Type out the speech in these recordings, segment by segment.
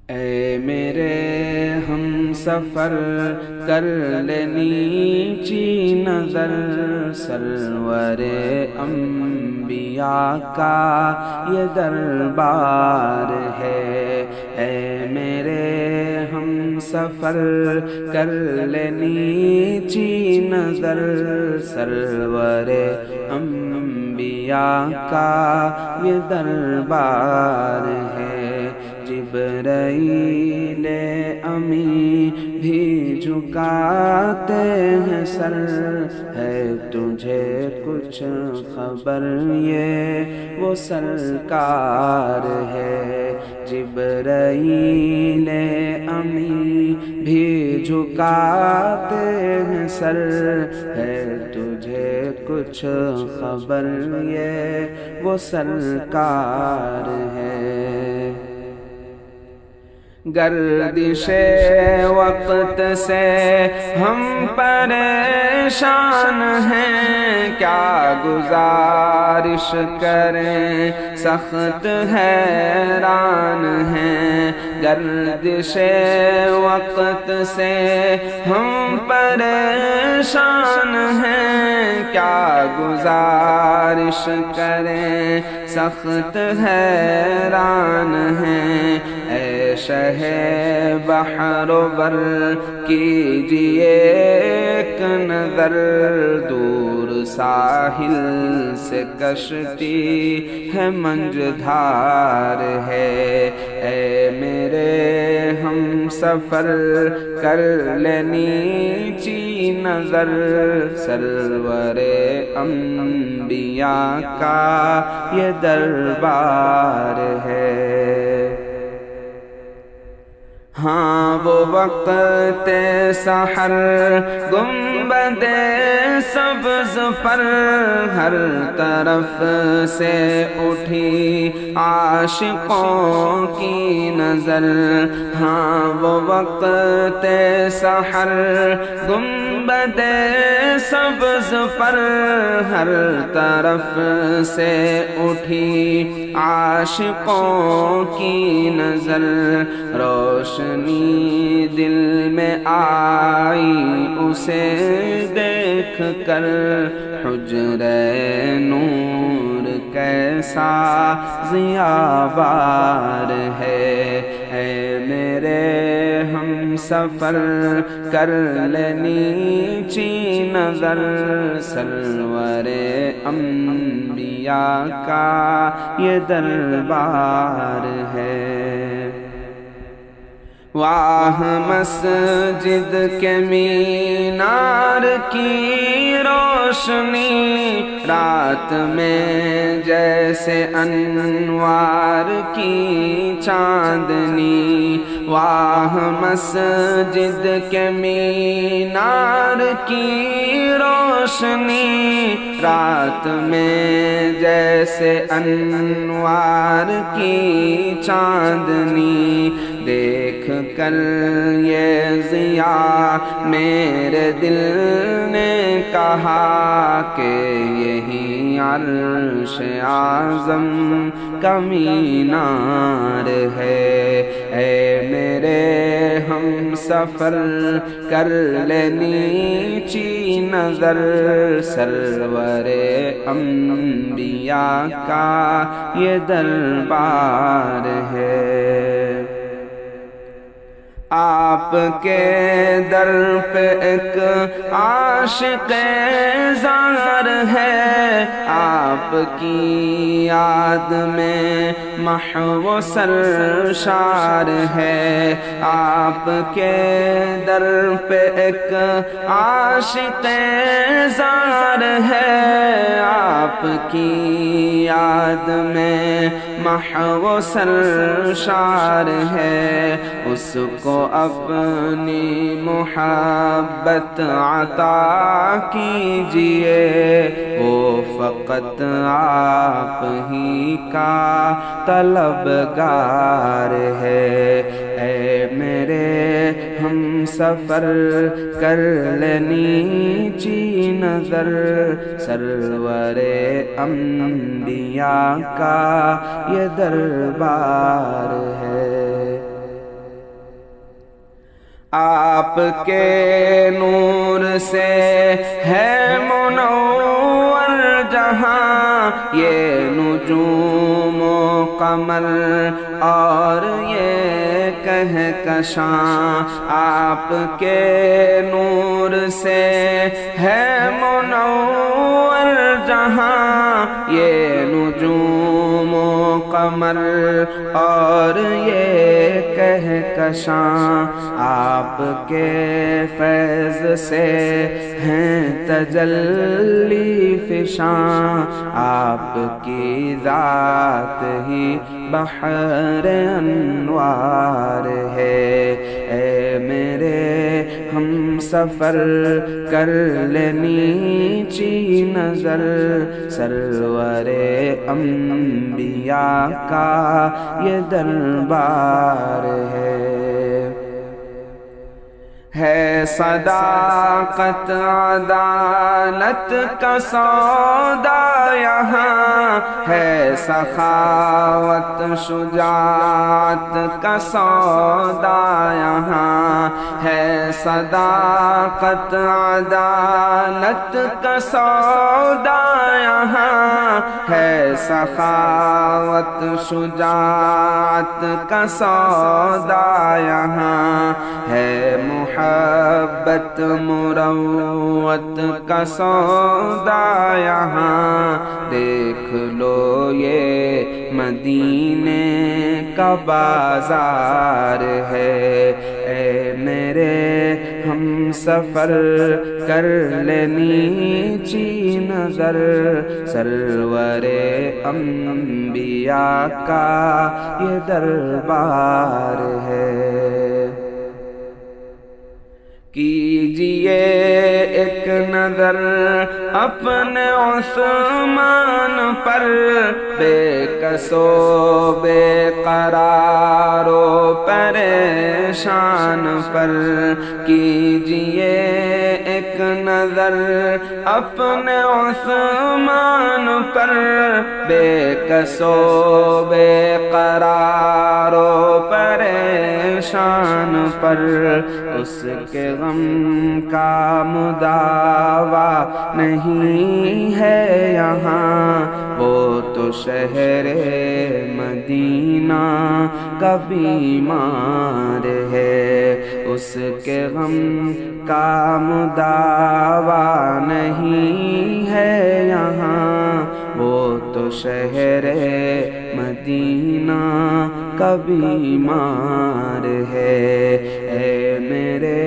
اے میرے ہم سفر کر لے نیچی نظر، سرور انبیاء کا یہ دربار ہے۔ اے میرے ہم سفر کر لے نیچی نظر، سرور انبیاء کا یہ دربار ہے۔ جبرائیل امی بھی جھکاتے ہیں سر، ہے تجھے کچھ خبر یہ وہ سرکار ہے۔ جبرائیل امی بھی جھکاتے ہیں سر، ہے تجھے کچھ خبر یہ وہ سرکار ہے۔ گردش وقت سے ہم پریشان ہیں، کیا گزارش کریں سخت حیران ہیں۔ گردش وقت سے ہم پریشان ہیں، کیا گزارش کریں سخت حیران ہیں۔ اے شہ بحر و بر کیجئے ایک نظر، دور ساحل سے کشتی ہے منجدھار ہے۔ اے میرے ہم سفر کر لے نیچی نظر، سرور انبیاء کا یہ دربار ہے۔ ہاں وہ وقت سحر گنبد سبز پر ہر طرف سے اٹھی عاشقوں کی نظر۔ ہاں وہ وقت سحر گنبد سبز پر ہر طرف سے اٹھی عاشقوں کی نظر۔ روشنی دل میں آئی اسے دیکھ کر، حجرہ نور کیسا ضیابار ہے۔ اے میرے ہم سفر کر لے نیچی نظر، سرور انبیاء کا یہ دربار ہے۔ واہ مسجد کے مینار کی روشنی، رات میں جیسے انوار کی چاندنی۔ واہ مسجد کے مینار کی روشنی، رات میں جیسے انوار کی چاندنی۔ دیکھ کر یہ ضیاء میرے دل نے کہا کہ یہی عرش اعظم کا مینار ہے۔ اے میرے ہم سفر کر لے نیچی نظر، سرور انبیاء کا یہ دربار ہے۔ آپ کے در پہ ایک عاشق زار ہے، آپ کی یاد میں محو سرشار ہے۔ آپ کے در پہ ایک عاشق زار ہے، آپ کی یاد میں محو سرشار ہے۔ اس کو اپنی محبت عطا کیجئے، وہ فقط آپ ہی کا طلبگار ہے۔ اے میرے ہم سفر کر لے نیچی نظر، سرور انبیاء کا یہ دربار ہے۔ آپ کے نور سے ہے منور جہاں، یہ نجوم و قمر اور یہ کہکشاں، آپ کے نور سے ہے منور جہاں، یہ نجوم و قمر اور یہ کہکشاں، آپ کے فیض سے ہیں تجلی فشاں، آپ کی ذات ہی بحر انوار ہے۔ اے میرے ہم سفر کر لے نیچی نظر، سرور انبیاء کا یہ دربار ہے صداقت عدالت کا سودا یہاں، ہے سخاوت شجاعت کا سودا یہاں، ہے صداقت عدالت کا سودا یہاں، ہے سخاوت شجاعت کا سودا یہاں، ہے محبت مروت کا سودا یہاں۔ دیکھ لو یہ مدینے کا بازار ہے، اے میرے ہم سفر کر لے نیچی نظر، سرور انبیاء کا یہ دربار ہے۔ کیجئے ایک نظر اپنے عثمان پر، بے کس و بے قرار و پریشان پر، کیجئے ایک نظر اپنے عثمان پر، بے کس و بے قرار و پریشان پر، اس کے غم کا مداوا نہیں ہے یہاں، وہ تو شہر مدینہ کا بیمار ہے، اس کے غم کا مداوا نہیں ہے یہاں، وہ تو شہر مدینہ کا بیمار ہے۔ اے میرے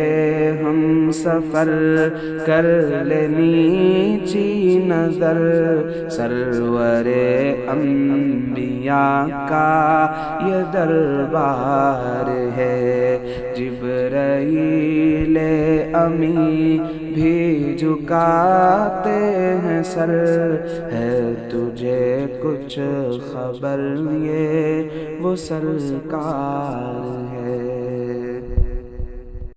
ہم سفر کر لے نیچی نظر، سرور انبیاء کا یہ دربار ہے۔ جبرائیل امی بھی جھکاتے ہیں سر، ہے تجھے کچھ خبر یہ وہ سرکار ہے۔